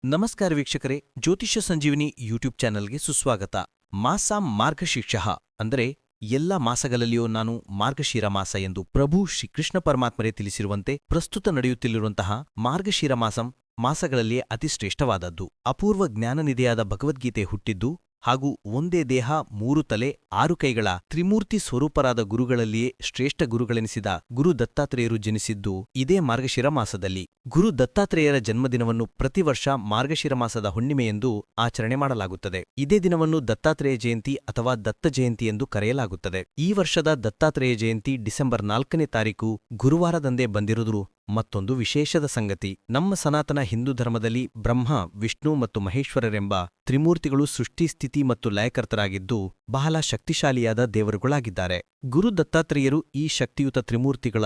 ನಮಸ್ಕಾರ ವೀಕ್ಷಕರೇ, ಜ್ಯೋತಿಷ್ಯ ಸಂಜೀವಿನಿ ಯೂಟ್ಯೂಬ್ ಚಾನೆಲ್ಗೆ ಸುಸ್ವಾಗತ. ಮಾಸ ಮಾರ್ಗಶೀರ್ಷ ಅಂದರೆ ಎಲ್ಲ ಮಾಸಗಳಲ್ಲಿಯೂ ನಾನು ಮಾರ್ಗಶಿರ ಮಾಸ ಎಂದು ಪ್ರಭು ಶ್ರೀಕೃಷ್ಣ ಪರಮಾತ್ಮರೇ ತಿಳಿಸಿರುವಂತೆ ಪ್ರಸ್ತುತ ನಡೆಯುತ್ತಿರುವಂತಹ ಮಾರ್ಗಶಿರ ಮಾಸಗಳಲ್ಲಿಯೇ ಅತಿ ಶ್ರೇಷ್ಠವಾದದ್ದು. ಅಪೂರ್ವ ಜ್ಞಾನನಿಧಿಯಾದ ಭಗವದ್ಗೀತೆ ಹುಟ್ಟಿದ್ದು ಹಾಗೂ ಒಂದೇ ದೇಹ ಮೂರು ತಲೆ ಆರು ಕೈಗಳ ತ್ರಿಮೂರ್ತಿ ಸ್ವರೂಪರಾದ ಗುರುಗಳಲ್ಲಿಯೇ ಶ್ರೇಷ್ಠ ಗುರುಗಳೆನಿಸಿದ ಗುರು ದತ್ತಾತ್ರೇಯರು ಜನಿಸಿದ್ದು ಇದೇ ಮಾರ್ಗಶಿರ ಮಾಸದಲ್ಲಿ. ಗುರು ದತ್ತಾತ್ರೇಯರ ಜನ್ಮದಿನವನ್ನು ಪ್ರತಿ ವರ್ಷ ಮಾರ್ಗಶಿರ ಮಾಸದ ಹುಣ್ಣಿಮೆಯೆಂದು ಆಚರಣೆ ಮಾಡಲಾಗುತ್ತದೆ. ಇದೇ ದಿನವನ್ನು ದತ್ತಾತ್ರೇಯ ಜಯಂತಿ ಅಥವಾ ದತ್ತ ಜಯಂತಿ ಎಂದು ಕರೆಯಲಾಗುತ್ತದೆ. ಈ ವರ್ಷದ ದತ್ತಾತ್ರೇಯ ಜಯಂತಿ ಡಿಸೆಂಬರ್ 4ನೇ ತಾರೀಕು ಗುರುವಾರದಂದೇ ಬಂದಿರುವುದು ಮತ್ತೊಂದು ವಿಶೇಷದ ಸಂಗತಿ. ನಮ್ಮ ಸನಾತನ ಹಿಂದೂ ಧರ್ಮದಲ್ಲಿ ಬ್ರಹ್ಮ, ವಿಷ್ಣು ಮತ್ತು ಮಹೇಶ್ವರರೆಂಬ ತ್ರಿಮೂರ್ತಿಗಳು ಸೃಷ್ಟಿ, ಸ್ಥಿತಿ ಮತ್ತು ಲಯಕರ್ತರಾಗಿದ್ದು ಬಹಳ ಶಕ್ತಿಶಾಲಿಯಾದ ದೇವರುಗಳಾಗಿದ್ದಾರೆ. ಗುರು ದತ್ತಾತ್ರೇಯರು ಈ ಶಕ್ತಿಯುತ ತ್ರಿಮೂರ್ತಿಗಳ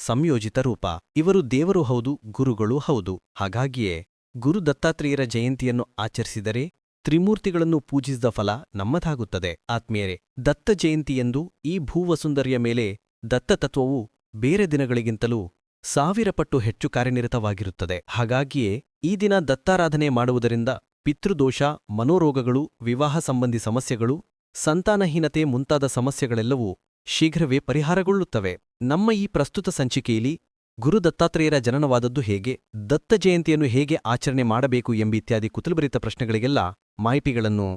ಸಂಯೋಜಿತ ರೂಪ. ಇವರು ದೇವರು ಹೌದು, ಗುರುಗಳೂ ಹೌದು. ಹಾಗಾಗಿಯೇ ಗುರು ದತ್ತಾತ್ರೇಯರ ಜಯಂತಿಯನ್ನು ಆಚರಿಸಿದರೆ ತ್ರಿಮೂರ್ತಿಗಳನ್ನು ಪೂಜಿಸಿದ ಫಲ ನಮ್ಮದಾಗುತ್ತದೆ. ಆತ್ಮೀಯರೇ, ದತ್ತ ಜಯಂತಿಯೆಂದು ಈ ಭೂವಸುಂದರಿಯ ಮೇಲೆ ದತ್ತತತ್ವವು ಬೇರೆ ದಿನಗಳಿಗಿಂತಲೂ 1000 ಪಟ್ಟು ಹೆಚ್ಚು ಕಾರ್ಯನಿರತವಾಗಿರುತ್ತದೆ. ಹಾಗಾಗಿಯೇ ಈ ದಿನ ದತ್ತಾರಾಧನೆ ಮಾಡುವುದರಿಂದ ಪಿತೃದೋಷ, ಮನೋರೋಗಗಳು, ವಿವಾಹ ಸಂಬಂಧಿ ಸಮಸ್ಯೆಗಳು, ಸಂತಾನಹೀನತೆ ಮುಂತಾದ ಸಮಸ್ಯೆಗಳೆಲ್ಲವೂ ಶೀಘ್ರವೇ ಪರಿಹಾರಗೊಳ್ಳುತ್ತವೆ. ನಮ್ಮ ಈ ಪ್ರಸ್ತುತ ಸಂಚಿಕೆಯಲ್ಲಿ ಗುರು ದತ್ತಾತ್ರೇಯರ ಜನನವಾದದ್ದು ಹೇಗೆ, ದತ್ತ ಜಯಂತಿಯನ್ನು ಹೇಗೆ ಆಚರಣೆ ಮಾಡಬೇಕು ಎಂಬಿತ್ಯಾದಿ ಕುತೂಹಲಭರಿತ ಪ್ರಶ್ನೆಗಳಿಗೆಲ್ಲ ಮಾಹಿತಿಗಳನ್ನು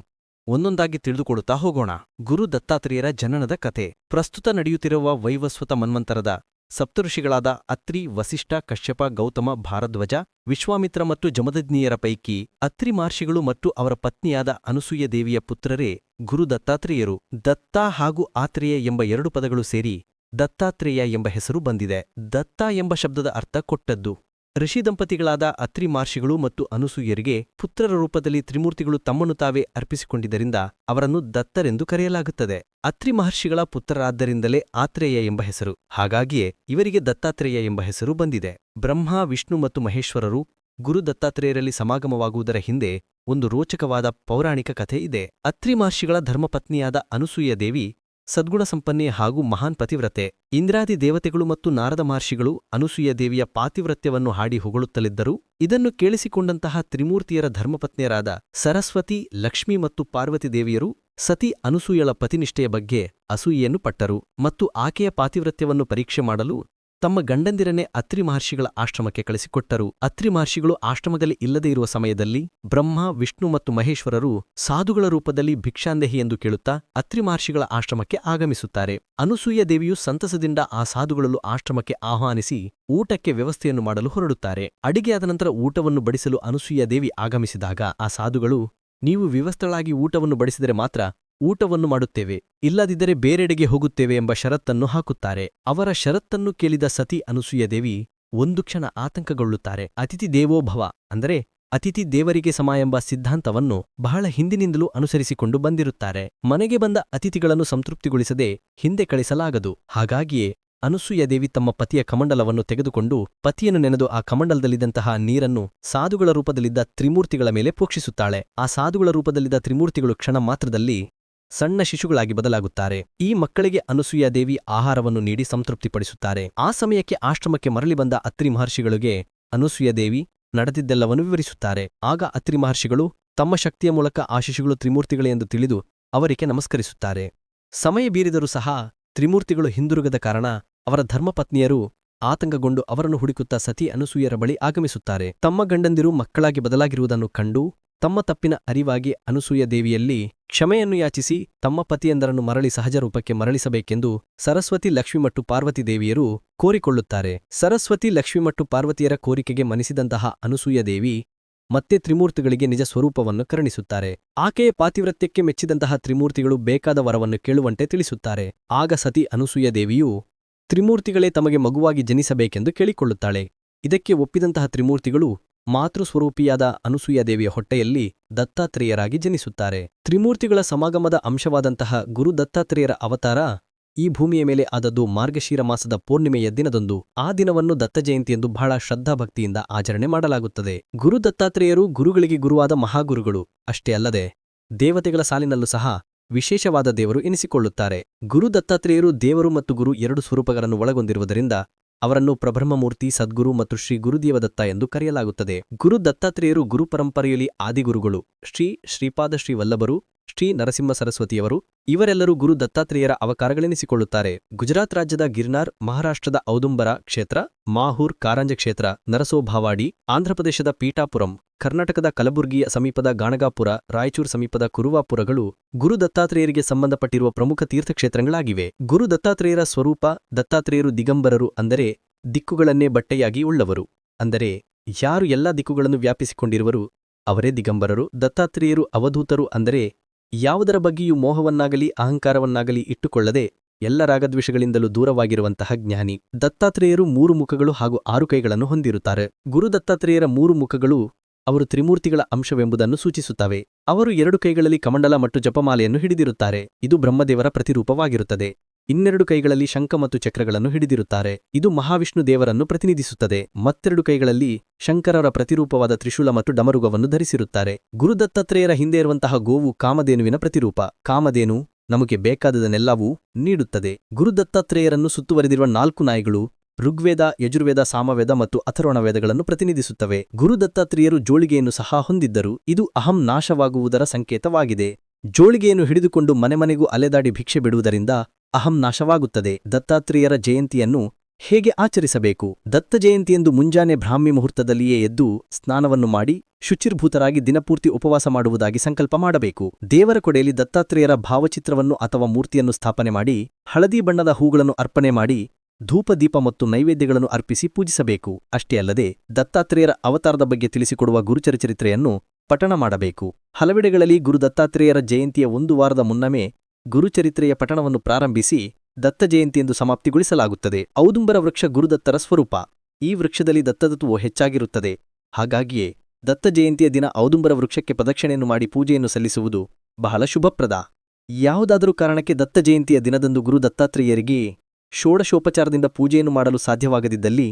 ಒಂದೊಂದಾಗಿ ತಿಳಿದುಕೊಡುತ್ತಾ ಹೋಗೋಣ. ಗುರು ದತ್ತಾತ್ರೇಯರ ಜನನದ ಕಥೆ. ಪ್ರಸ್ತುತ ನಡೆಯುತ್ತಿರುವ ವೈವಸ್ವತ ಮನ್ವಂತರದ ಸಪ್ತಋಷಿಗಳಾದ ಅತ್ರಿ, ವಸಿಷ್ಠ, ಕಶ್ಯಪ, ಗೌತಮ, ಭಾರದ್ವಜ, ವಿಶ್ವಾಮಿತ್ರ ಮತ್ತು ಜಮದಗ್ನಿಯರ ಪೈಕಿ ಅತ್ರಿ ಮಹರ್ಷಿಗಳು ಮತ್ತು ಅವರ ಪತ್ನಿಯಾದ ಅನಸೂಯ ದೇವಿಯ ಪುತ್ರರೇ ಗುರು ದತ್ತಾತ್ರೇಯರು. ದತ್ತ ಹಾಗೂ ಆತ್ರೇಯ ಎಂಬ 2 ಪದಗಳು ಸೇರಿ ದತ್ತಾತ್ರೇಯ ಎಂಬ ಹೆಸರು ಬಂದಿದೆ. ದತ್ತ ಎಂಬ ಶಬ್ದದ ಅರ್ಥ ಕೊಟ್ಟದ್ದು. ಋಷಿ ದಂಪತಿಗಳಾದ ಅತ್ರಿ ಮಹರ್ಷಿಗಳು ಮತ್ತು ಅನಸೂಯರಿಗೆ ಪುತ್ರರ ರೂಪದಲ್ಲಿ ತ್ರಿಮೂರ್ತಿಗಳು ತಮ್ಮನ್ನು ತಾವೇ ಅರ್ಪಿಸಿಕೊಂಡಿದ್ದರಿಂದ ಅವರನ್ನು ದತ್ತರೆಂದು ಕರೆಯಲಾಗುತ್ತದೆ. ಅತ್ರಿ ಮಹರ್ಷಿಗಳ ಪುತ್ರರಾದ್ದರಿಂದಲೇ ಆತ್ರೇಯ ಎಂಬ ಹೆಸರು. ಹಾಗಾಗಿಯೇ ಇವರಿಗೆ ದತ್ತಾತ್ರೇಯ ಎಂಬ ಹೆಸರು ಬಂದಿದೆ. ಬ್ರಹ್ಮ, ವಿಷ್ಣು ಮತ್ತು ಮಹೇಶ್ವರರು ಗುರು ದತ್ತಾತ್ರೇಯರಲ್ಲಿ ಸಮಾಗಮವಾಗುವುದರ ಹಿಂದೆ ಒಂದು ರೋಚಕವಾದ ಪೌರಾಣಿಕ ಕಥೆ ಇದೆ. ಅತ್ರಿ ಮಹರ್ಷಿಗಳ ಧರ್ಮಪತ್ನಿಯಾದ ಅನಸೂಯ ದೇವಿ ಸದ್ಗುಣ ಸಂಪನ್ನೆ ಹಾಗೂ ಮಹಾನ್ ಪತಿವ್ರತೆ. ಇಂದ್ರಾದಿ ದೇವತೆಗಳು ಮತ್ತು ನಾರದ ಮಹರ್ಷಿಗಳು ಅನಸೂಯ ದೇವಿಯ ಪಾತಿವ್ರತ್ಯವನ್ನು ಹಾಡಿ ಹೊಗಳುತ್ತಲಿದ್ದರು. ಇದನ್ನು ಕೇಳಿಸಿಕೊಂಡಂತಹ ತ್ರಿಮೂರ್ತಿಯರ ಧರ್ಮಪತ್ನಿಯರಾದ ಸರಸ್ವತಿ, ಲಕ್ಷ್ಮಿ ಮತ್ತು ಪಾರ್ವತಿ ದೇವಿಯರು ಸತಿ ಅನಸೂಯಳ ಪತಿನಿಷ್ಠೆಯ ಬಗ್ಗೆ ಅಸೂಯೆಯನ್ನು ಪಟ್ಟರು ಮತ್ತು ಆಕೆಯ ಪಾತಿವ್ರತ್ಯವನ್ನು ಪರೀಕ್ಷೆ ಮಾಡಲು ತಮ್ಮ ಗಂಡಂದಿರನ್ನೇ ಅತ್ರಿ ಮಹರ್ಷಿಗಳ ಆಶ್ರಮಕ್ಕೆ ಕಳಿಸಿಕೊಟ್ಟರು. ಅತ್ರಿ ಮಹರ್ಷಿಗಳು ಆಶ್ರಮದಲ್ಲಿ ಇಲ್ಲದೇ ಇರುವ ಸಮಯದಲ್ಲಿ ಬ್ರಹ್ಮ, ವಿಷ್ಣು ಮತ್ತು ಮಹೇಶ್ವರರು ಸಾಧುಗಳ ರೂಪದಲ್ಲಿ ಭಿಕ್ಷಾಂದೇಹಿ ಎಂದು ಕೇಳುತ್ತಾ ಅತ್ರಿ ಮಹರ್ಷಿಗಳ ಆಶ್ರಮಕ್ಕೆ ಆಗಮಿಸುತ್ತಾರೆ. ಅನಸೂಯ ದೇವಿಯು ಸಂತಸದಿಂದ ಆ ಸಾಧುಗಳಲ್ಲೂ ಆಶ್ರಮಕ್ಕೆ ಆಹ್ವಾನಿಸಿ ಊಟಕ್ಕೆ ವ್ಯವಸ್ಥೆಯನ್ನು ಮಾಡಲು ಹೊರಡುತ್ತಾರೆ. ಅಡಿಗೆಯಾದ ನಂತರ ಊಟವನ್ನು ಬಡಿಸಲು ಅನಸೂಯ ದೇವಿ ಆಗಮಿಸಿದಾಗ ಆ ಸಾಧುಗಳು, ನೀವು ವಿವಸ್ಥಳಾಗಿ ಊಟವನ್ನು ಬಡಿಸಿದರೆ ಮಾತ್ರ ಊಟವನ್ನು ಮಾಡುತ್ತೇವೆ, ಇಲ್ಲದಿದ್ದರೆ ಬೇರೆಡೆಗೆ ಹೋಗುತ್ತೇವೆ ಎಂಬ ಷರತ್ತನ್ನು ಹಾಕುತ್ತಾರೆ. ಅವರ ಷರತ್ತನ್ನು ಕೇಳಿದ ಸತಿ ಅನಸೂಯ ದೇವಿ ಒಂದು ಕ್ಷಣ ಆತಂಕಗೊಳ್ಳುತ್ತಾರೆ. ಅತಿಥಿ ದೇವೋಭವ ಅಂದರೆ ಅತಿಥಿ ದೇವರಿಗೆ ಸಮ ಎಂಬ ಸಿದ್ಧಾಂತವನ್ನು ಬಹಳ ಹಿಂದಿನಿಂದಲೂ ಅನುಸರಿಸಿಕೊಂಡು ಬಂದಿರುತ್ತಾರೆ. ಮನೆಗೆ ಬಂದ ಅತಿಥಿಗಳನ್ನು ಸಂತೃಪ್ತಿಗೊಳಿಸದೆ ಹಿಂದೆ ಕಳಿಸಲಾಗದು. ಹಾಗಾಗಿಯೇ ಅನಸೂಯ ದೇವಿ ತಮ್ಮ ಪತಿಯ ಕಮಂಡಲವನ್ನು ತೆಗೆದುಕೊಂಡು ಪತಿಯನ್ನು ನೆನೆದು ಆ ಕಮಂಡಲದಲ್ಲಿದ್ದಂತಹ ನೀರನ್ನು ಸಾಧುಗಳ ರೂಪದಲ್ಲಿದ್ದ ತ್ರಿಮೂರ್ತಿಗಳ ಮೇಲೆ ಪ್ರೋಕ್ಷಿಸುತ್ತಾಳೆ. ಆ ಸಾಧುಗಳ ರೂಪದಲ್ಲಿದ್ದ ತ್ರಿಮೂರ್ತಿಗಳು ಕ್ಷಣ ಮಾತ್ರದಲ್ಲಿ ಸಣ್ಣ ಶಿಶುಗಳಾಗಿ ಬದಲಾಗುತ್ತಾರೆ. ಈ ಮಕ್ಕಳಿಗೆ ಅನಸೂಯ ದೇವಿ ಆಹಾರವನ್ನು ನೀಡಿ ಸಂತೃಪ್ತಿಪಡಿಸುತ್ತಾರೆ. ಆ ಸಮಯಕ್ಕೆ ಆಶ್ರಮಕ್ಕೆ ಮರಳಿ ಬಂದ ಅತ್ರಿ ಮಹರ್ಷಿಗಳಿಗೆ ಅನಸೂಯ ದೇವಿ ನಡೆದಿದ್ದೆಲ್ಲವನ್ನು ವಿವರಿಸುತ್ತಾರೆ. ಆಗ ಅತ್ರಿ ಮಹರ್ಷಿಗಳು ತಮ್ಮ ಶಕ್ತಿಯ ಮೂಲಕ ಆ ಶಿಶುಗಳು ತ್ರಿಮೂರ್ತಿಗಳೇ ಎಂದು ತಿಳಿದು ಅವರಿಗೆ ನಮಸ್ಕರಿಸುತ್ತಾರೆ. ಸಮಯ ಬೀರಿದರೂ ಸಹ ತ್ರಿಮೂರ್ತಿಗಳು ಹಿಂದಿರುಗದ ಕಾರಣ ಅವರ ಧರ್ಮಪತ್ನಿಯರು ಆತಂಕಗೊಂಡು ಅವರನ್ನು ಹುಡುಕುತ್ತಾ ಸತಿ ಅನಸೂಯರ ಬಳಿ ಆಗಮಿಸುತ್ತಾರೆ. ತಮ್ಮ ಗಂಡಂದಿರು ಮಕ್ಕಳಾಗಿ ಬದಲಾಗಿರುವುದನ್ನು ಕಂಡು ತಮ್ಮ ತಪ್ಪಿನ ಅರಿವಾಗಿ ಅನಸೂಯ ದೇವಿಯಲ್ಲಿ ಕ್ಷಮೆಯನ್ನು ಯಾಚಿಸಿ ತಮ್ಮ ಪತಿಯಂದರನ್ನು ಮರಳಿ ಸಹಜ ರೂಪಕ್ಕೆ ಮರಳಿಸಬೇಕೆಂದು ಸರಸ್ವತಿ, ಲಕ್ಷ್ಮಿ ಮತ್ತು ಪಾರ್ವತಿ ದೇವಿಯರು ಕೋರಿಕೊಳ್ಳುತ್ತಾರೆ. ಸರಸ್ವತಿ, ಲಕ್ಷ್ಮಿ ಮತ್ತು ಪಾರ್ವತಿಯರ ಕೋರಿಕೆಗೆ ಮನಿಸಿದಂತಹ ಅನಸೂಯ ದೇವಿ ಮತ್ತೆ ತ್ರಿಮೂರ್ತಿಗಳಿಗೆ ನಿಜ ಸ್ವರೂಪವನ್ನು ಕರುಣಿಸುತ್ತಾರೆ. ಆಕೆಯ ಪಾತಿವ್ರತ್ಯಕ್ಕೆ ಮೆಚ್ಚಿದಂತಹ ತ್ರಿಮೂರ್ತಿಗಳು ಬೇಕಾದ ವರವನ್ನು ಕೇಳುವಂತೆ ತಿಳಿಸುತ್ತಾರೆ. ಆಗ ಸತಿ ಅನಸೂಯ ದೇವಿಯು ತ್ರಿಮೂರ್ತಿಗಳೇ ತಮಗೆ ಮಗುವಾಗಿ ಜನಿಸಬೇಕೆಂದು ಕೇಳಿಕೊಳ್ಳುತ್ತಾಳೆ. ಇದಕ್ಕೆ ಒಪ್ಪಿದಂತಹ ತ್ರಿಮೂರ್ತಿಗಳು ಮಾತೃಸ್ವರೂಪಿಯಾದ ಅನಸೂಯ ದೇವಿಯ ಹೊಟ್ಟೆಯಲ್ಲಿ ದತ್ತಾತ್ರೇಯರಾಗಿ ಜನಿಸುತ್ತಾರೆ. ತ್ರಿಮೂರ್ತಿಗಳ ಸಮಾಗಮದ ಅಂಶವಾದಂತಹ ಗುರು ದತ್ತಾತ್ರೇಯರ ಅವತಾರ ಈ ಭೂಮಿಯ ಮೇಲೆ ಆದದ್ದು ಮಾರ್ಗಶಿರ ಮಾಸದ ಪೂರ್ಣಿಮೆಯ ದಿನದಂದು. ಆ ದಿನವನ್ನು ದತ್ತ ಜಯಂತಿಯೆಂದು ಬಹಳ ಶ್ರದ್ಧಾಭಕ್ತಿಯಿಂದ ಆಚರಣೆ ಮಾಡಲಾಗುತ್ತದೆ. ಗುರು ದತ್ತಾತ್ರೇಯರು ಗುರುಗಳಿಗೆ ಗುರುವಾದ ಮಹಾಗುರುಗಳು. ಅಷ್ಟೇ ಅಲ್ಲದೆ ದೇವತೆಗಳ ಸಾಲಿನಲ್ಲೂ ಸಹ ವಿಶೇಷವಾದ ದೇವರು ಎನಿಸಿಕೊಳ್ಳುತ್ತಾರೆ. ಗುರು ದತ್ತಾತ್ರೇಯರು ದೇವರು ಮತ್ತು ಗುರು 2 ಸ್ವರೂಪಗಳನ್ನು ಒಳಗೊಂಡಿರುವುದರಿಂದ ಅವರನ್ನು ಪ್ರಬ್ರಹ್ಮಮೂರ್ತಿ, ಸದ್ಗುರು ಮತ್ತು ಶ್ರೀ ಗುರುದೇವದತ್ತ ಎಂದು ಕರೆಯಲಾಗುತ್ತದೆ. ಗುರು ದತ್ತಾತ್ರೇಯರು ಗುರು ಪರಂಪರೆಯಲ್ಲಿ ಆದಿಗುರುಗಳು. ಶ್ರೀಪಾದ ಶ್ರೀ ವಲ್ಲಭರು, ಶ್ರೀ ನರಸಿಂಹ ಸರಸ್ವತಿಯವರು ಇವರೆಲ್ಲರೂ ಗುರು ದತ್ತಾತ್ರೇಯರ ಅವತಾರಗಳೆನಿಸಿಕೊಳ್ಳುತ್ತಾರೆ. ಗುಜರಾತ್ ರಾಜ್ಯದ ಗಿರ್ನಾರ್, ಮಹಾರಾಷ್ಟ್ರದ ಔದುಂಬರ ಕ್ಷೇತ್ರ, ಮಾಹೂರ್ ಕಾರಂಜ ಕ್ಷೇತ್ರ, ನರಸೋಭಾವಾಡಿ, ಆಂಧ್ರಪ್ರದೇಶದ ಪೀಠಾಪುರಂ, ಕರ್ನಾಟಕದ ಕಲಬುರ್ಗಿಯ ಸಮೀಪದ ಗಾಣಗಾಪುರ, ರಾಯಚೂರು ಸಮೀಪದ ಕುರುವಾಪುರಗಳು ಗುರು ದತ್ತಾತ್ರೇಯರಿಗೆ ಸಂಬಂಧಪಟ್ಟಿರುವ ಪ್ರಮುಖ ತೀರ್ಥಕ್ಷೇತ್ರಗಳಾಗಿವೆ. ಗುರು ದತ್ತಾತ್ರೇಯರ ಸ್ವರೂಪ: ದತ್ತಾತ್ರೇಯರು ದಿಗಂಬರರು, ಅಂದರೆ ದಿಕ್ಕುಗಳನ್ನೇ ಬಟ್ಟೆಯಾಗಿ ಉಳ್ಳವರು. ಅಂದರೆ ಯಾರು ಎಲ್ಲಾ ದಿಕ್ಕುಗಳನ್ನು ವ್ಯಾಪಿಸಿಕೊಂಡಿರುವರು ಅವರೇ ದಿಗಂಬರರು. ದತ್ತಾತ್ರೇಯರು ಅವಧೂತರು, ಅಂದರೆ ಯಾವುದರ ಬಗ್ಗೆಯೂ ಮೋಹವನ್ನಾಗಲಿ ಅಹಂಕಾರವನ್ನಾಗಲಿ ಇಟ್ಟುಕೊಳ್ಳದೆ ಎಲ್ಲ ರಾಗದ್ವೇಷಗಳಿಂದಲೂ ದೂರವಾಗಿರುವಂತಹ ಜ್ಞಾನಿ. ದತ್ತಾತ್ರೇಯರು 3 ಮುಖಗಳು ಹಾಗೂ 6 ಕೈಗಳನ್ನು ಹೊಂದಿರುತ್ತಾರೆ. ಗುರು ದತ್ತಾತ್ರೇಯರ 3 ಮುಖಗಳು ಅವರು ತ್ರಿಮೂರ್ತಿಗಳ ಅಂಶವೆಂಬುದನ್ನು ಸೂಚಿಸುತ್ತವೆ. ಅವರು 2 ಕೈಗಳಲ್ಲಿ ಕಮಂಡಲ ಮತ್ತು ಜಪಮಾಲೆಯನ್ನು ಹಿಡಿದಿರುತ್ತಾರೆ, ಇದು ಬ್ರಹ್ಮದೇವರ ಪ್ರತಿರೂಪವಾಗಿರುತ್ತದೆ. 2 ಕೈಗಳಲ್ಲಿ ಶಂಖ ಮತ್ತು ಚಕ್ರಗಳನ್ನು ಹಿಡಿದಿರುತ್ತಾರೆ, ಇದು ಮಹಾವಿಷ್ಣು ದೇವರನ್ನು ಪ್ರತಿನಿಧಿಸುತ್ತದೆ. ಮತ್ತೆರಡು ಕೈಗಳಲ್ಲಿ ಶಂಕರರ ಪ್ರತಿರೂಪವಾದ ತ್ರಿಶೂಲ ಮತ್ತು ಡಮರುಗವನ್ನು ಧರಿಸಿರುತ್ತಾರೆ. ಗುರು ದತ್ತಾತ್ರೇಯರ ಹಿಂದೆ ಇರುವಂತಹ ಗೋವು ಕಾಮಧೇನುವಿನ ಪ್ರತಿರೂಪ. ಕಾಮಧೇನು ನಮಗೆ ಬೇಕಾದುದನ್ನೆಲ್ಲವೂ ನೀಡುತ್ತದೆ. ಗುರು ದತ್ತಾತ್ರೇಯರನ್ನು ಸುತ್ತುವರೆದಿರುವ 4 ನಾಯಿಗಳು ಋಗ್ವೇದ, ಯಜುರ್ವೇದ, ಸಾಮವೇದ ಮತ್ತು ಅಥರ್ವಣ ವೇದಗಳನ್ನು ಪ್ರತಿನಿಧಿಸುತ್ತವೆ. ಗುರು ದತ್ತಾತ್ರೇಯರು ಜೋಳಿಗೆಯನ್ನು ಸಹ ಹೊಂದಿದ್ದರು, ಇದು ಅಹಂ ನಾಶವಾಗುವುದರ ಸಂಕೇತವಾಗಿದೆ. ಜೋಳಿಗೆಯನ್ನು ಹಿಡಿದುಕೊಂಡು ಮನೆಮನೆಗೂ ಅಲೆದಾಡಿ ಭಿಕ್ಷೆ ಬಿಡುವುದರಿಂದ ಅಹಂ ನಾಶವಾಗುತ್ತದೆ. ದತ್ತಾತ್ರೇಯರ ಜಯಂತಿಯನ್ನು ಹೇಗೆ ಆಚರಿಸಬೇಕು? ದತ್ತ ಜಯಂತಿಯಂದು ಮುಂಜಾನೆ ಬ್ರಾಹ್ಮಿ ಮುಹೂರ್ತದಲ್ಲಿಯೇ ಎದ್ದು ಸ್ನಾನವನ್ನು ಮಾಡಿ ಶುಚಿರ್ಭೂತರಾಗಿ ದಿನಪೂರ್ತಿ ಉಪವಾಸ ಮಾಡುವುದಾಗಿ ಸಂಕಲ್ಪ ಮಾಡಬೇಕು. ದೇವರ ಕೊಡೆಯಲ್ಲಿ ದತ್ತಾತ್ರೇಯರ ಭಾವಚಿತ್ರವನ್ನು ಅಥವಾ ಮೂರ್ತಿಯನ್ನು ಸ್ಥಾಪನೆ ಮಾಡಿ ಹಳದಿ ಬಣ್ಣದ ಹೂಗಳನ್ನು ಅರ್ಪಣೆ ಮಾಡಿ ಧೂಪ, ದೀಪ ಮತ್ತು ನೈವೇದ್ಯಗಳನ್ನು ಅರ್ಪಿಸಿ ಪೂಜಿಸಬೇಕು. ಅಷ್ಟೇ ಅಲ್ಲದೆ ದತ್ತಾತ್ರೇಯರ ಅವತಾರದ ಬಗ್ಗೆ ತಿಳಿಸಿಕೊಡುವ ಗುರುಚರಿತ್ರೆಯನ್ನು ಪಠಣ ಮಾಡಬೇಕು. ಹಲವೆಡೆಗಳಲ್ಲಿ ಗುರು ದತ್ತಾತ್ರೇಯರ ಜಯಂತಿಯ 1 ವಾರದ ಮುನ್ನವೇ ಗುರುಚರಿತ್ರೆಯ ಪಠಣವನ್ನು ಪ್ರಾರಂಭಿಸಿ ದತ್ತ ಜಯಂತಿಯೆಂದು ಸಮಾಪ್ತಿಗೊಳಿಸಲಾಗುತ್ತದೆ. ಔದುಂಬರ ವೃಕ್ಷ ಗುರುದತ್ತರ ಸ್ವರೂಪ. ಈ ವೃಕ್ಷದಲ್ಲಿ ದತ್ತತತ್ವವು ಹೆಚ್ಚಾಗಿರುತ್ತದೆ. ಹಾಗಾಗಿಯೇ ದತ್ತ ಜಯಂತಿಯ ದಿನ ಔದುಂಬರ ವೃಕ್ಷಕ್ಕೆ ಪ್ರದಕ್ಷಿಣೆಯನ್ನು ಮಾಡಿ ಪೂಜೆಯನ್ನು ಸಲ್ಲಿಸುವುದು ಬಹಳ ಶುಭಪ್ರದ. ಯಾವುದಾದರೂ ಕಾರಣಕ್ಕೆ ದತ್ತ ಜಯಂತಿಯ ದಿನದಂದು ಗುರು ದತ್ತಾತ್ರೇಯರಿಗೆ ಷೋಡಶೋಪಚಾರದಿಂದ ಪೂಜೆಯನ್ನು ಮಾಡಲು ಸಾಧ್ಯವಾಗದಿದ್ದಲ್ಲಿ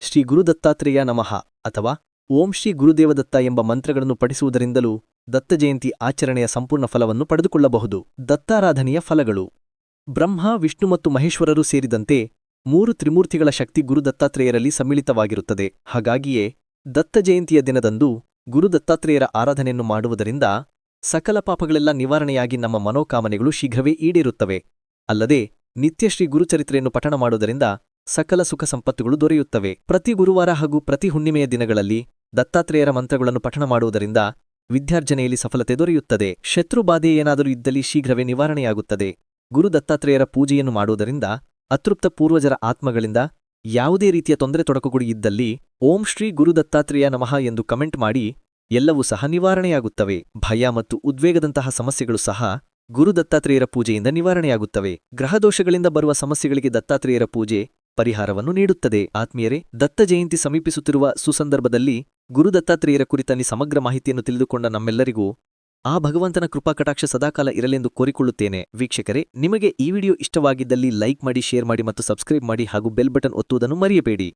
ಶ್ರೀ ಗುರು ದತ್ತಾತ್ರೇಯ ನಮಃ ಅಥವಾ ಓಂ ಶ್ರೀ ಗುರುದೇವದತ್ತ ಎಂಬ ಮಂತ್ರಗಳನ್ನು ಪಠಿಸುವುದರಿಂದಲೂ ದತ್ತ ಜಯಂತಿ ಆಚರಣೆಯ ಸಂಪೂರ್ಣ ಫಲವನ್ನು ಪಡೆದುಕೊಳ್ಳಬಹುದು. ದತ್ತಾರಾಧನೆಯ ಫಲಗಳು: ಬ್ರಹ್ಮ, ವಿಷ್ಣು ಮತ್ತು ಮಹೇಶ್ವರರು ಸೇರಿದಂತೆ 3 ತ್ರಿಮೂರ್ತಿಗಳ ಶಕ್ತಿ ಗುರು ದತ್ತಾತ್ರೇಯರಲ್ಲಿ ಸಮ್ಮಿಳಿತವಾಗಿರುತ್ತದೆ. ಹಾಗಾಗಿಯೇ ದತ್ತ ಜಯಂತಿಯ ದಿನದಂದು ಗುರು ದತ್ತಾತ್ರೇಯರ ಆರಾಧನೆಯನ್ನು ಮಾಡುವುದರಿಂದ ಸಕಲ ಪಾಪಗಳೆಲ್ಲ ನಿವಾರಣೆಯಾಗಿ ನಮ್ಮ ಮನೋಕಾಮನೆಗಳು ಶೀಘ್ರವೇ ಈಡೇರುತ್ತವೆ. ಅಲ್ಲದೆ ನಿತ್ಯ ಶ್ರೀ ಗುರುಚರಿತ್ರೆಯನ್ನು ಪಠಣ ಮಾಡುವುದರಿಂದ ಸಕಲ ಸುಖ ಸಂಪತ್ತುಗಳು ದೊರೆಯುತ್ತವೆ. ಪ್ರತಿ ಗುರುವಾರ ಹಾಗೂ ಪ್ರತಿ ಹುಣ್ಣಿಮೆಯ ದಿನಗಳಲ್ಲಿ ದತ್ತಾತ್ರೇಯರ ಮಂತ್ರಗಳನ್ನು ಪಠಣ ಮಾಡುವುದರಿಂದ ವಿದ್ಯಾರ್ಜನೆಯಲ್ಲಿ ಸಫಲತೆ ದೊರೆಯುತ್ತದೆ. ಶತ್ರುಬಾಧೆ ಏನಾದರೂ ಇದ್ದಲ್ಲಿ ಶೀಘ್ರವೇ ನಿವಾರಣೆಯಾಗುತ್ತದೆ. ಗುರು ದತ್ತಾತ್ರೇಯರ ಪೂಜೆಯನ್ನು ಮಾಡುವುದರಿಂದ ಅತೃಪ್ತ ಪೂರ್ವಜರ ಆತ್ಮಗಳಿಂದ ಯಾವುದೇ ರೀತಿಯ ತೊಂದರೆ ತೊಡಕುಗಳು ಇದ್ದಲ್ಲಿ ಓಂ ಶ್ರೀ ಗುರು ದತ್ತಾತ್ರೇಯ ನಮಃ ಎಂದು ಕಮೆಂಟ್ ಮಾಡಿ ಎಲ್ಲವೂ ಸಹ ನಿವಾರಣೆಯಾಗುತ್ತವೆ. ಭಯ ಮತ್ತು ಉದ್ವೇಗದಂತಹ ಸಮಸ್ಯೆಗಳು ಸಹ ಗುರು ದತ್ತಾತ್ರೇಯರ ಪೂಜೆಯಿಂದ ನಿವಾರಣೆಯಾಗುತ್ತವೆ. ಗ್ರಹದೋಷಗಳಿಂದ ಬರುವ ಸಮಸ್ಯೆಗಳಿಗೆ ದತ್ತಾತ್ರೇಯರ ಪೂಜೆ ಪರಿಹಾರವನ್ನು ನೀಡುತ್ತದೆ. ಆತ್ಮೀಯರೇ, ದತ್ತ ಜಯಂತಿ ಸಮೀಪಿಸುತ್ತಿರುವ ಸುಸಂದರ್ಭದಲ್ಲಿ ಗುರು ದತ್ತಾತ್ರೇಯರ ಕುರಿತಂತೆ ಸಮಗ್ರ ಮಾಹಿತಿಯನ್ನು ತಿಳಿದುಕೊಂಡ ನಮ್ಮೆಲ್ಲರಿಗೂ ಆ ಭಗವಂತನ ಕೃಪಾ ಕಟಾಕ್ಷ ಸದಾಕಾಲ ಇರಲೆಂದು ಕೋರಿಕೊಳ್ಳುತ್ತೇನೆ. ವೀಕ್ಷಕರೇ, ನಿಮಗೆ ಈ ವಿಡಿಯೋ ಇಷ್ಟವಾಗಿದ್ದಲ್ಲಿ ಲೈಕ್ ಮಾಡಿ, ಶೇರ್ ಮಾಡಿ ಮತ್ತು ಸಬ್ಸ್ಕ್ರೈಬ್ ಮಾಡಿ ಹಾಗೂ ಬೆಲ್ ಬಟನ್ ಒತ್ತುವುದನ್ನು ಮರೆಯಬೇಡಿ.